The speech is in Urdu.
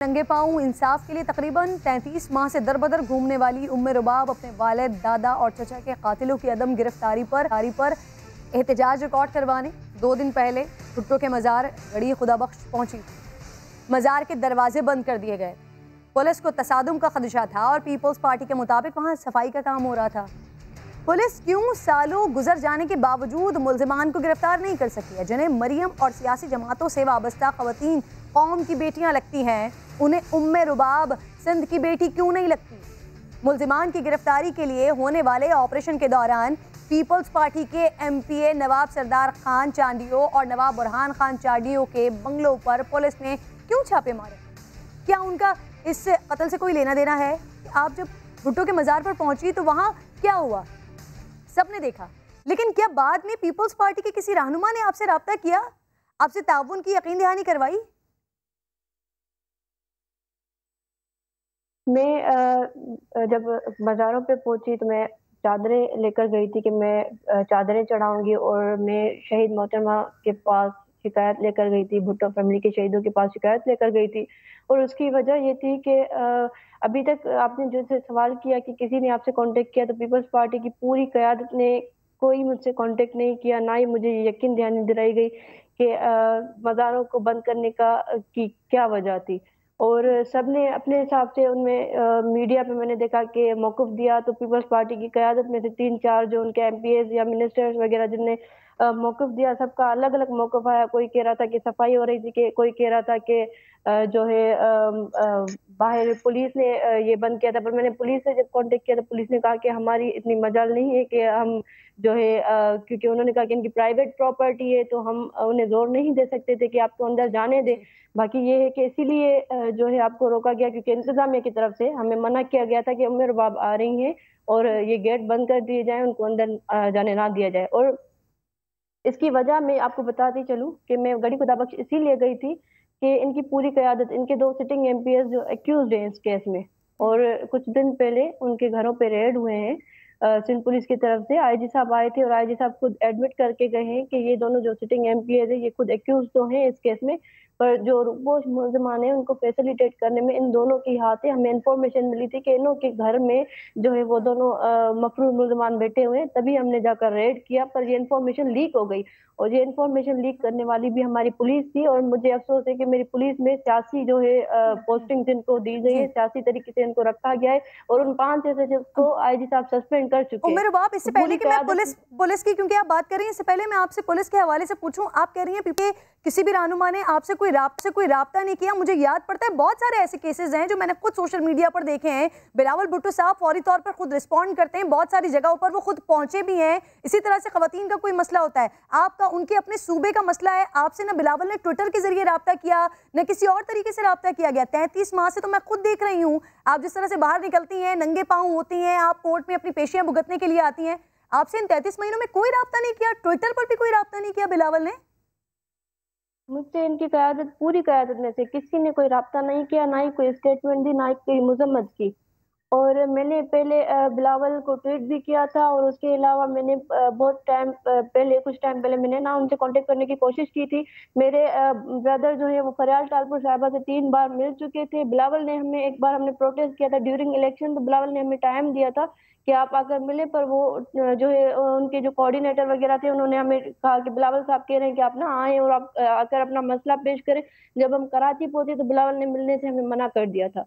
ننگے پاؤں انصاف کے لیے تقریباً 33 ماہ سے در بدر گھومنے والی رباب اپنے والد، دادا اور چچا کے قاتلوں کی عدم گرفتاری پر احتجاج ریکارڈ کروانے 2 دن پہلے بھٹو کے مزار گڑھی خدا بخش پہنچی۔ مزار کے دروازے بند کر دیے گئے۔ پولیس کو تصادم کا خدشہ تھا اور پیپلز پارٹی کے مطابق وہاں صفائی کا کام ہو رہا تھا۔ پولیس کیوں سالوں گزر جانے کے باوجود ملزمان کو گرفتار نہیں کر سکی ہے؟ جنہیں مریم اور سیاسی جماعتوں سے وابستہ خواتین قوم کی بیٹیاں لگتی ہیں، انہیں رباب سندھ کی بیٹی کیوں نہیں لگتی؟ ملزمان کی گرفتاری کے لیے ہونے والے آپریشن کے دوران پیپلز پارٹی کے ایم پی اے نواب سردار خان چانڈیو اور نواب برہان خان چانڈیو کے بنگلوں پر پولیس نے کیوں چھاپے مارے؟ کیا ان کا اس قتل سے کوئی لینا دینا ہے؟ آپ جب بھٹو کے مزار پر پہنچی تو وہاں کیا ہوا؟ سب نے دیکھا، لیکن کیا بعد میں پیپلز پارٹی کے کسی رہنما نے آپ سے رابطہ کیا، آپ سے تعاون کی یقین دہانی کروائی؟ میں جب مزاروں پہ پہنچی تو میں چادریں لے کر گئی تھی کہ میں چادریں چڑھاؤں گی، اور میں شہید محترمہ کے پاس شکایت لے کر گئی تھی، بھٹو فیملی کے شہیدوں کے پاس شکایت لے کر گئی تھی۔ اور اس کی وجہ یہ تھی کہ ابھی تک آپ نے جو سے سوال کیا کہ کسی نے آپ سے کانٹیکٹ کیا، تو پیپلز پارٹی کی پوری قیادت نے کوئی مجھ سے کانٹیکٹ نہیں کیا، نہ ہی مجھے یقین دہانی دلائی گئی کہ مزاروں کو بند کرنے کی کیا وجہ تھی۔ اور سب نے اپنے حساب سے ان میں میڈیا پہ میں نے دیکھا کہ موقف دیا، تو پیپلز پارٹی کی قیادت میں سے 3-4 جو ان کے ایم پی ایز یا منسٹرز وغیرہ جن نے موقف دیا، سب کا الگ الگ موقف آیا۔ کوئی کہہ رہا تھا کہ صفائی ہو رہی تھی، کہ کوئی کہہ رہا تھا کہ جو ہے باہر پولیس نے یہ بند کیا تھا۔ پر میں نے پولیس سے جب کانٹیکٹ کیا تو پولیس نے کہا کہ ہماری اتنی مجال نہیں ہے کہ ہم جو ہے کیونکہ انہوں نے کہا کہ ان کی پرائیویٹ پراپرٹی ہے، تو ہم انہیں زور نہیں دے سکتے تھے کہ آپ کو اندر جانے دیں۔ باقی یہ ہے کہ اسی لیے جو ہے آپ کو روکا گیا، کیونکہ انتظامیہ کی طرف سے ہمیں منع کیا گیا تھا کہ رباب آ رہی ہیں اور یہ گیٹ بند کر دیے جائیں، ان کو اندر جانے نہ دیا جائے۔ اور اس کی وجہ میں آپ کو بتاتی چلوں کہ میں گڑھی خدا بخش اسی لیے گئی تھی کہ ان کی پوری قیادت، ان کے 2 سٹنگ ایم پی ایس جو ایکیوزڈ ہیں اس کیس میں، اور کچھ دن پہلے ان کے گھروں پہ ریڈ ہوئے ہیں سندھ پولیس کی طرف سے۔ آئی جی صاحب آئے تھے اور آئی جی صاحب خود ایڈمٹ کر کے گئے ہیں کہ یہ دونوں جو سٹنگ ایم پی ایز ہیں یہ خود ایکیوز تو ہیں اس کیس میں، پر جو روپوش ملزمان ہیں ان کو فیسیلیٹیٹ کرنے میں ان دونوں کی ہاتھ ہے۔ ہمیں انفارمیشن ملی تھی کہ انہوں کے گھر میں جو ہے وہ دونوں مفروض ملزمان بیٹھے ہوئے ہیں، تبھی ہم نے جا کر ریڈ کیا، پر یہ انفارمیشن لیک ہو گئی، اور یہ انفارمیشن لیک کرنے والی بھی ہماری پولیس تھی۔ اور مجھے افسوس ہے کہ میری پولیس میں سیاسی جو ہے پوسٹنگ جن کو دی گئی ہے، سیاسی طریقے سے ان کو رکھا گیا ہے، اور ان 5 ایسے کو آئی جی صاحب سسپینڈ کر چکے ہیں۔ رباب، اس سے پہلے کہ میں پولیس کی کیونکہ آپ بات کر رہی ہیں، اس سے پہلے میں آپ سے پولیس کے حوالے سے پوچھوں، آپ کہہ رہی ہیں کہ کسی بھی رہنما نے آپ سے کوئی رابطہ نہیں کیا۔ مجھے یاد پڑتا ہے بہت سارے ایسے کیسز ہیں جو میں نے خود سوشل میڈیا پر دیکھے ہیں، بلاول بھٹو صاحب فوری طور پر خود رسپونڈ کرتے ہیں، بہت ساری جگہوں پر وہ خود پہنچے بھی ہیں۔ اسی طرح سے خواتین کا کوئی مسئلہ ہوتا ہے، آپ کا ان کے اپنے صوبے کا مسئلہ ہے، آپ سے نہ بلاول نے ٹویٹر کے ذریعے رابطہ کیا نہ کسی اور طریقے سے رابطہ کیا گیا۔ 33 ماہ سے تو میں خود دیکھ رہی ہوں آپ جس طرح سے باہر نکلتی ہیں، ننگے پاؤں ہوتی ہیں، آپ کورٹ میں اپنی پیشیاں بھگتنے کے لیے آتی ہیں، آپ سے ان 33 مہینوں میں کوئی رابطہ نہیں کیا، ٹویٹر پر بھی کوئی رابطہ نہیں کیا بلاول نے؟ مجھ سے ان کی قیادت، پوری قیادت میں سے کسی نے کوئی رابطہ نہیں کیا، نہ ہی کوئی اسٹیٹمنٹ دی، نہ ہی کوئی مذمت کی۔ اور میں نے پہلے بلاول کو ٹویٹ بھی کیا تھا، اور اس کے علاوہ میں نے بہت ٹائم پہلے، کچھ ٹائم پہلے میں نے نہ ان سے کانٹیکٹ کرنے کی کوشش کی تھی۔ میرے بردر جو ہے وہ فریال ٹالپور صاحبہ سے 3 بار مل چکے تھے۔ بلاول نے ہمیں ایک بار ہم نے پروٹیسٹ کیا تھا ڈیورنگ الیکشن، تو بلاول نے ہمیں ٹائم دیا تھا کہ آپ آ کر ملیں، پر وہ جو ہے ان کے جو کوآرڈینیٹر وغیرہ تھے انہوں نے ہمیں کہا کہ بلاول صاحب کہہ رہے ہیں کہ آپ نہ آئیں اور آپ آ کر اپنا مسئلہ پیش کریں۔ جب ہم کراچی پہنچے تو بلاول نے ملنے سے ہمیں منع کر دیا تھا۔